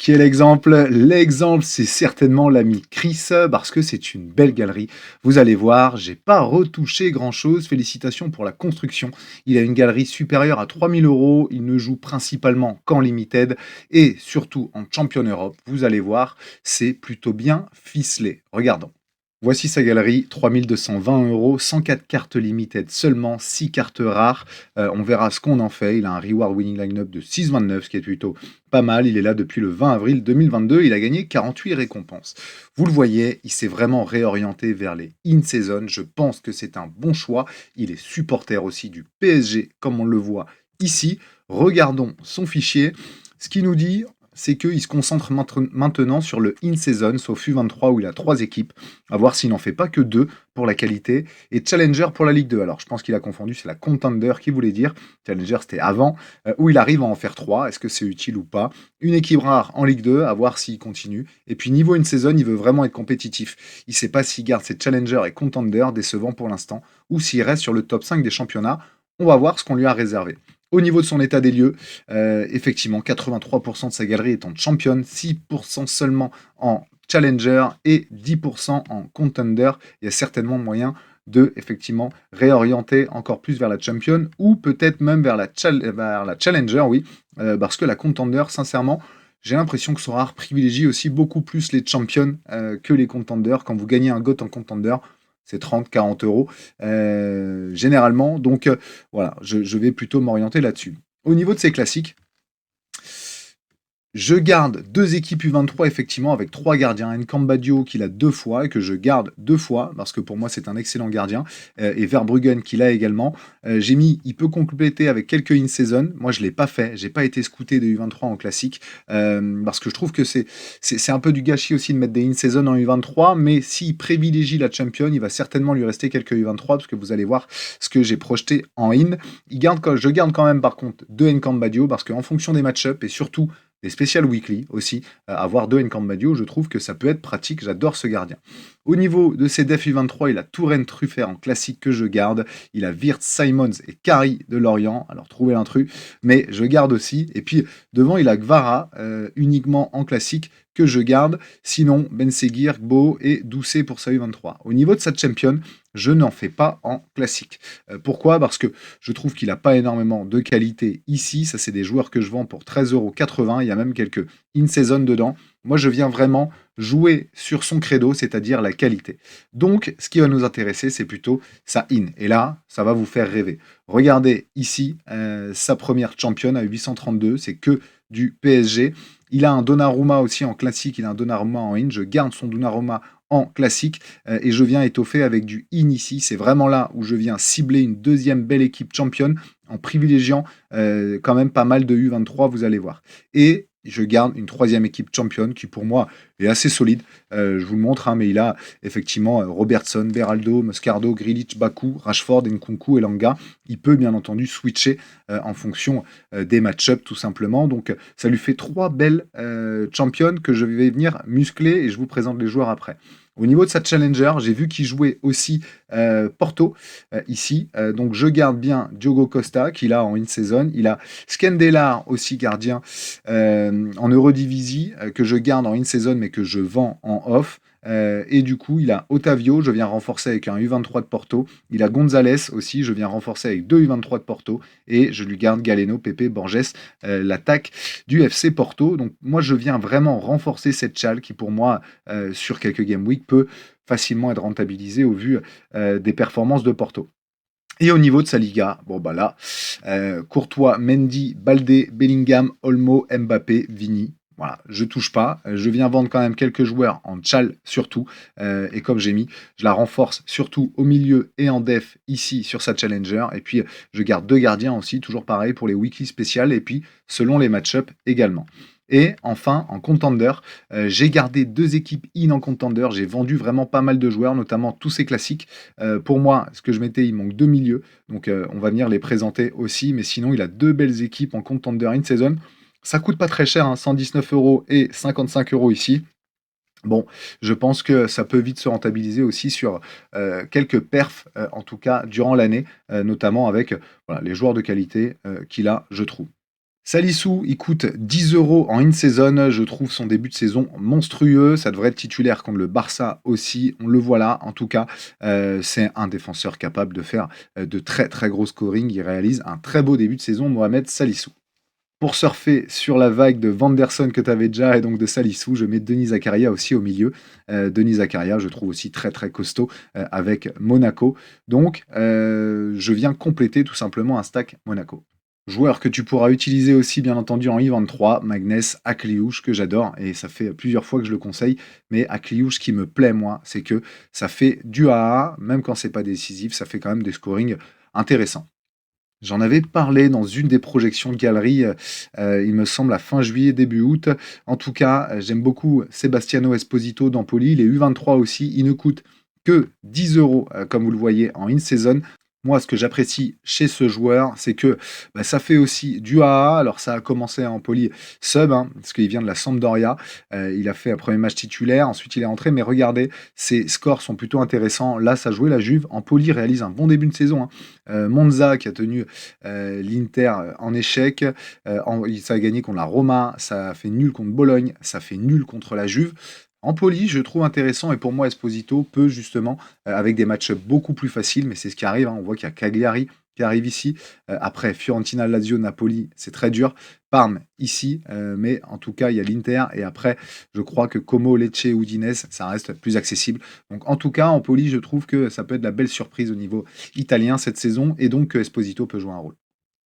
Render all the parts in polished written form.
Qui est l'exemple? L'exemple, c'est certainement l'ami Chris, parce que c'est une belle galerie. Vous allez voir, j'ai pas retouché grand-chose. Félicitations pour la construction. Il a une galerie supérieure à 3 000 €. Il ne joue principalement qu'en limited et surtout en Champion Europe. Vous allez voir, c'est plutôt bien ficelé. Regardons. Voici sa galerie, 3 220 €, 104 cartes limited seulement, 6 cartes rares. On verra ce qu'on en fait. Il a un reward winning line-up de 6,29, ce qui est plutôt pas mal. Il est là depuis le 20 avril 2022. Il a gagné 48 récompenses. Vous le voyez, il s'est vraiment réorienté vers les in-season. Je pense que c'est un bon choix. Il est supporter aussi du PSG, comme on le voit ici. Regardons son fichier. Ce qui nous dit, c'est qu'il se concentre maintenant sur le in-season, sauf U23 où il a 3 équipes, à voir s'il n'en fait pas que 2 pour la qualité, et Challenger pour la Ligue 2. Alors je pense qu'il a confondu, c'est la Contender qui voulait dire, Challenger c'était avant, où il arrive à en faire 3, est-ce que c'est utile ou pas? Une équipe rare en Ligue 2, à voir s'il continue, et puis niveau in-season, il veut vraiment être compétitif. Il ne sait pas s'il garde ses Challenger et Contender, décevant pour l'instant, ou s'il reste sur le top 5 des championnats. On va voir ce qu'on lui a réservé. Au niveau de son état des lieux, effectivement, 83% de sa galerie est en champion, 6% seulement en challenger et 10% en contender. Il y a certainement moyen de effectivement réorienter encore plus vers la champion ou peut-être même vers vers la challenger, oui, parce que la contender, sincèrement, j'ai l'impression que Sorare privilégie aussi beaucoup plus les champions que les contenders. Quand vous gagnez un GOAT en contender, c'est 30-40 € généralement. Donc voilà, je vais plutôt m'orienter là-dessus. Au niveau de ces classiques, je garde 2 équipes U23 effectivement avec 3 gardiens. Nkambadio qu'il a 2 fois et que je garde 2 fois parce que pour moi c'est un excellent gardien. Et Verbruggen qu'il a également. J'ai mis, il peut compléter avec quelques in-season. Moi je ne l'ai pas fait, j'ai pas été scouté de U23 en classique parce que je trouve que c'est un peu du gâchis aussi de mettre des in-season en U23. Mais s'il privilégie la champion, il va certainement lui rester quelques U23 parce que vous allez voir ce que j'ai projeté en in. Je garde quand même par contre 2 Nkambadio parce qu'en fonction des match-ups et surtout des spéciales weekly aussi, avoir 2 Nkambadio, je trouve que ça peut être pratique, j'adore ce gardien. Au niveau de ses def U23, il a Touraine Truffert en classique que je garde, il a Wirtz, Simons et Kari de Lorient, alors trouvez l'intrus, mais je garde aussi, et puis devant il a Gvara, uniquement en classique, que je garde, sinon Ben Seguir, Gbo et Doucet pour sa U23. Au niveau de sa champion, je n'en fais pas en classique. Pourquoi? Parce que je trouve qu'il n'a pas énormément de qualité ici. Ça, c'est des joueurs que je vends pour 13,80 €. Il y a même quelques in-season dedans. Moi, je viens vraiment jouer sur son credo, c'est-à-dire la qualité. Donc, ce qui va nous intéresser, c'est plutôt sa in. Et là, ça va vous faire rêver. Regardez ici, sa première championne à 832, c'est que du PSG. Il a un Donnarumma aussi en classique, il a un Donnarumma en in. Je garde son Donnarumma en classique et je viens étoffer avec du in ici. C'est vraiment là où je viens cibler une deuxième belle équipe championne en privilégiant quand même pas mal de U23, vous allez voir. Et je garde une troisième équipe championne qui pour moi est assez solide. Je vous le montre, hein, mais il a effectivement Robertson, Beraldo, Moscardo, Grilic, Baku, Rashford, Nkunku et Langa. Il peut bien entendu switcher en fonction des match-ups tout simplement. Donc ça lui fait 3 belles championnes que je vais venir muscler et je vous présente les joueurs après. Au niveau de sa challenger, j'ai vu qu'il jouait aussi Porto ici. Donc je garde bien Diogo Costa qu'il a en in-season. Il a Skendelar aussi gardien en Eurodivisie que je garde en in-season mais que je vends en off. Et du coup, il a Otavio, je viens renforcer avec un U23 de Porto. Il a Gonzalez aussi, je viens renforcer avec 2 U23 de Porto. Et je lui garde Galeno, Pepe, Borges, l'attaque du FC Porto. Donc moi, je viens vraiment renforcer cette chale qui, pour moi, sur quelques Game Week, peut facilement être rentabilisée au vu des performances de Porto. Et au niveau de sa Liga, bon bah là, Courtois, Mendy, Baldé, Bellingham, Olmo, Mbappé, Vini. Voilà, je touche pas. Je viens vendre quand même quelques joueurs en tchal surtout. Et comme j'ai mis, je la renforce surtout au milieu et en def ici sur sa challenger. Et puis je garde 2 gardiens aussi, toujours pareil pour les weekly spéciales. Et puis selon les match-ups également. Et enfin, en contender, j'ai gardé 2 équipes in en contender. J'ai vendu vraiment pas mal de joueurs, notamment tous ces classiques. Pour moi, ce que je mettais, il manque 2 milieux. Donc on va venir les présenter aussi. Mais sinon, il a 2 belles équipes en contender in season. Ça coûte pas très cher, hein, 119 € et 55 € ici. Bon, je pense que ça peut vite se rentabiliser aussi sur quelques perfs, en tout cas durant l'année, notamment avec voilà, les joueurs de qualité qu'il a, je trouve. Salissou, il coûte 10 € en in-season. Je trouve son début de saison monstrueux. Ça devrait être titulaire contre le Barça aussi. On le voit là, en tout cas. C'est un défenseur capable de faire de très très gros scoring. Il réalise un très beau début de saison, Mohamed Salissou. Pour surfer sur la vague de Vanderson que tu avais déjà et donc de Salissou, je mets Denis Zakaria aussi au milieu. Denis Zakaria, je trouve aussi très très costaud avec Monaco. Donc, je viens compléter tout simplement un stack Monaco. Joueur que tu pourras utiliser aussi, bien entendu, en I23, Magnès Akliouche, que j'adore, et ça fait plusieurs fois que je le conseille. Mais Akliouche, ce qui me plaît, moi, c'est que ça fait du AA, même quand c'est pas décisif, ça fait quand même des scorings intéressants. J'en avais parlé dans une des projections de galerie, il me semble à fin juillet, début août. En tout cas, j'aime beaucoup Sebastiano Esposito d'Empoli, les U23 aussi. Il ne coûte que 10 €, comme vous le voyez, en in-season. Moi, ce que j'apprécie chez ce joueur, c'est que ça fait aussi du AA. Alors, ça a commencé à Empoli sub, hein, parce qu'il vient de la Sampdoria. Il a fait un premier match titulaire, ensuite il est entré. Mais regardez, ses scores sont plutôt intéressants. Là, ça jouait la Juve. Empoli réalise un bon début de saison, hein. Monza, qui a tenu l'Inter en échec. Ça a gagné contre la Roma. Ça a fait nul contre Bologne. Ça fait nul contre la Juve. Empoli, je trouve intéressant et pour moi, Esposito peut justement, avec des matchs beaucoup plus faciles, mais c'est ce qui arrive, hein. On voit qu'il y a Cagliari qui arrive ici. Après, Fiorentina, Lazio, Napoli, c'est très dur. Parme ici, mais en tout cas, il y a l'Inter. Et après, je crois que Como, Lecce, Udinese, ça reste plus accessible. Donc, en tout cas, Empoli, je trouve que ça peut être la belle surprise au niveau italien cette saison et donc que Esposito peut jouer un rôle.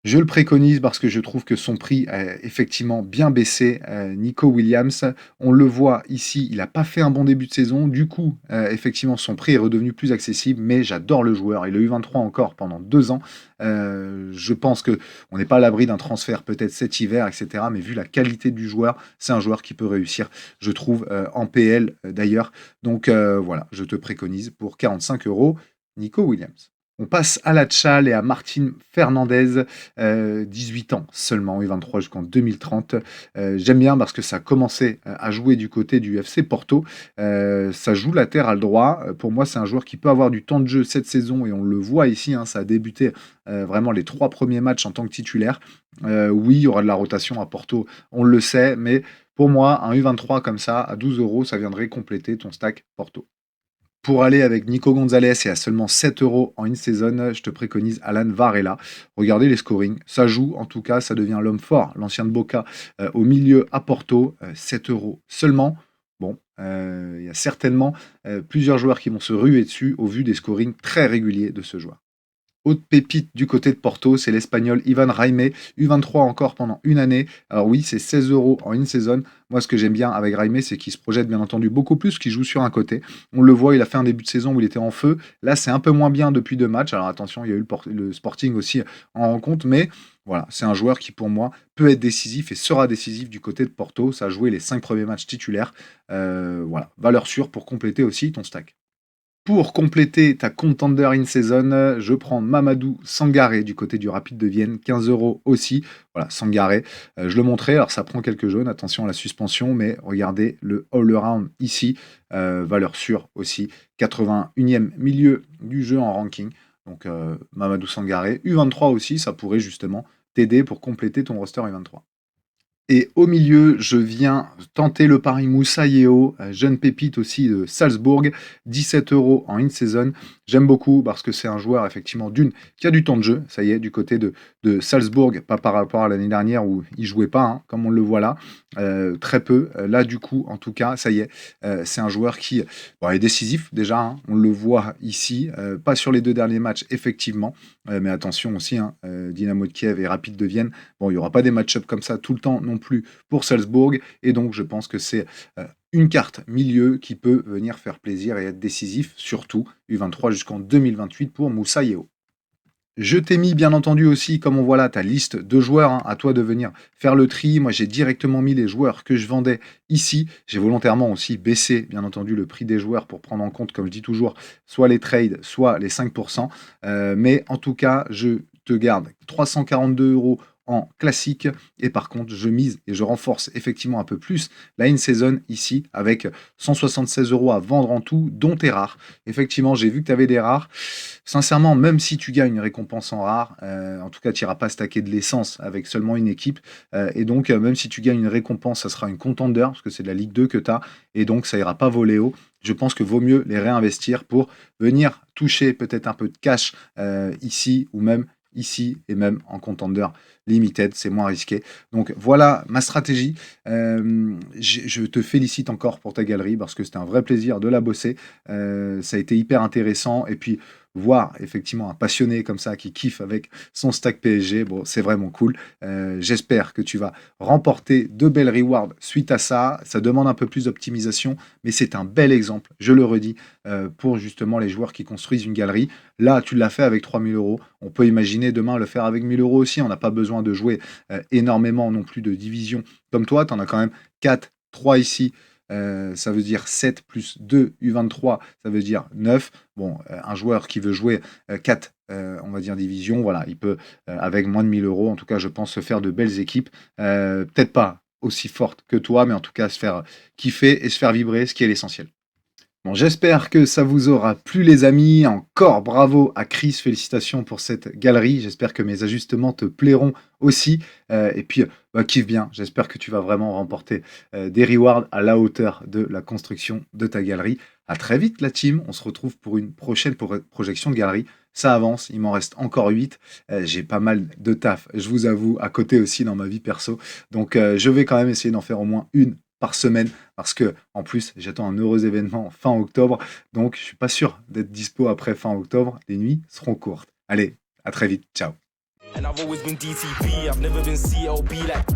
Je le préconise parce que je trouve que son prix a effectivement bien baissé, Nico Williams. On le voit ici, il n'a pas fait un bon début de saison. Du coup, effectivement, son prix est redevenu plus accessible, mais j'adore le joueur. Il a eu 23 encore pendant 2 ans. Je pense que on n'est pas à l'abri d'un transfert peut-être cet hiver, et cetera, mais vu la qualité du joueur, c'est un joueur qui peut réussir, je trouve, en PL, d'ailleurs. Donc voilà, je te préconise pour 45 €, Nico Williams. On passe à la Tchal et à Martin Fernandez, 18 ans seulement, U23 jusqu'en 2030. J'aime bien parce que ça a commencé à jouer du côté du FC Porto. Ça joue latéral droit. Pour moi, c'est un joueur qui peut avoir du temps de jeu cette saison et on le voit ici, hein, ça a débuté vraiment les 3 premiers matchs en tant que titulaire. Oui, il y aura de la rotation à Porto, on le sait, mais pour moi, un U23 comme ça, à 12 €, ça viendrait compléter ton stack Porto. Pour aller avec Nico Gonzalez et à seulement 7 € en in-season, je te préconise Alan Varela. Regardez les scorings, ça joue, en tout cas, ça devient l'homme fort. L'ancien de Boca au milieu à Porto, 7 € seulement. Bon, il y a certainement plusieurs joueurs qui vont se ruer dessus au vu des scorings très réguliers de ce joueur. Autre pépite du côté de Porto, c'est l'Espagnol Ivan Raime, U23 encore pendant une année. Alors oui, c'est 16 € en une saison. Moi, ce que j'aime bien avec Raime, c'est qu'il se projette bien entendu beaucoup plus, qu'il joue sur un côté. On le voit, il a fait un début de saison où il était en feu. Là, c'est un peu moins bien depuis 2 matchs. Alors attention, il y a eu le Sporting aussi en rencontre, mais voilà, c'est un joueur qui pour moi peut être décisif et sera décisif du côté de Porto. Ça a joué les 5 premiers matchs titulaires. Voilà, valeur sûre pour compléter aussi ton stack. Pour compléter ta contender in season, je prends Mamadou Sangaré du côté du Rapide de Vienne, 15 € aussi. Voilà, Sangaré, je le montrais, alors ça prend quelques jaunes, attention à la suspension, mais regardez le all-around ici, valeur sûre aussi, 81e milieu du jeu en ranking. Donc Mamadou Sangaré, U23 aussi, ça pourrait justement t'aider pour compléter ton roster U23. Et au milieu, je viens tenter le pari Moussa Yeo, jeune pépite aussi de Salzbourg, 17 € en in-season. J'aime beaucoup parce que c'est un joueur effectivement qui a du temps de jeu, ça y est, du côté de Salzbourg, pas par rapport à l'année dernière où il jouait pas, hein, comme on le voit là, très peu. Là, du coup, en tout cas, ça y est, c'est un joueur qui est décisif déjà, hein, on le voit ici, pas sur les 2 derniers matchs, effectivement, mais attention aussi, hein, Dynamo de Kiev et Rapide de Vienne, bon, il n'y aura pas des match-ups comme ça tout le temps non plus pour Salzbourg. Et donc, je pense que c'est une carte milieu qui peut venir faire plaisir et être décisif, surtout U23 jusqu'en 2028 pour Moussa Yeo. Je t'ai mis bien entendu aussi, comme on voit là, ta liste de joueurs, hein, à toi de venir faire le tri. Moi, j'ai directement mis les joueurs que je vendais ici. J'ai volontairement aussi baissé, bien entendu, le prix des joueurs pour prendre en compte, comme je dis toujours, soit les trades, soit les 5%. Mais en tout cas, je te garde 342 € en classique. Et par contre, je mise et je renforce effectivement un peu plus la in-season ici avec 176 € à vendre en tout, dont tes rares. Effectivement, j'ai vu que tu avais des rares. Sincèrement, même si tu gagnes une récompense en rare, en tout cas, tu n'iras pas stacker de l'essence avec seulement une équipe. Et donc, même si tu gagnes une récompense, ça sera une contender, parce que c'est de la Ligue 2 que tu as. Et donc, ça ira pas voler haut. Je pense que vaut mieux les réinvestir pour venir toucher peut-être un peu de cash ici ou même ici et même en contender limited, c'est moins risqué. Donc voilà ma stratégie. Je te félicite encore pour ta galerie parce que c'était un vrai plaisir de la bosser. Ça a été hyper intéressant et puis voir effectivement un passionné comme ça qui kiffe avec son stack PSG, bon, c'est vraiment cool. J'espère que tu vas remporter de belles rewards suite à ça. Ça demande un peu plus d'optimisation, mais c'est un bel exemple, je le redis, pour justement les joueurs qui construisent une galerie. Là, tu l'as fait avec 3000 €. On peut imaginer demain le faire avec 1000 € aussi. On n'a pas besoin de jouer énormément non plus de divisions comme toi. Tu en as quand même 4, 3 ici. Ça veut dire 7 plus 2 U23, ça veut dire 9. Bon, un joueur qui veut jouer 4, on va dire, divisions, voilà, il peut, avec moins de 1000 €, en tout cas, je pense, se faire de belles équipes. Peut-être pas aussi fortes que toi, mais en tout cas, se faire kiffer et se faire vibrer, ce qui est l'essentiel. Bon, j'espère que ça vous aura plu, les amis. Encore bravo à Chris, félicitations pour cette galerie. J'espère que mes ajustements te plairont aussi. Et puis, bah, kiffe bien. J'espère que tu vas vraiment remporter des rewards à la hauteur de la construction de ta galerie. À très vite, la team. On se retrouve pour une prochaine projection de galerie. Ça avance, il m'en reste encore 8. J'ai pas mal de taf, je vous avoue, à côté aussi dans ma vie perso. Donc, je vais quand même essayer d'en faire au moins une par semaine parce que en plus j'attends un heureux événement fin octobre, donc je suis pas sûr d'être dispo après fin octobre. Les nuits seront courtes. Allez, à très vite, ciao. And I've always been DTP, I've never been CLB like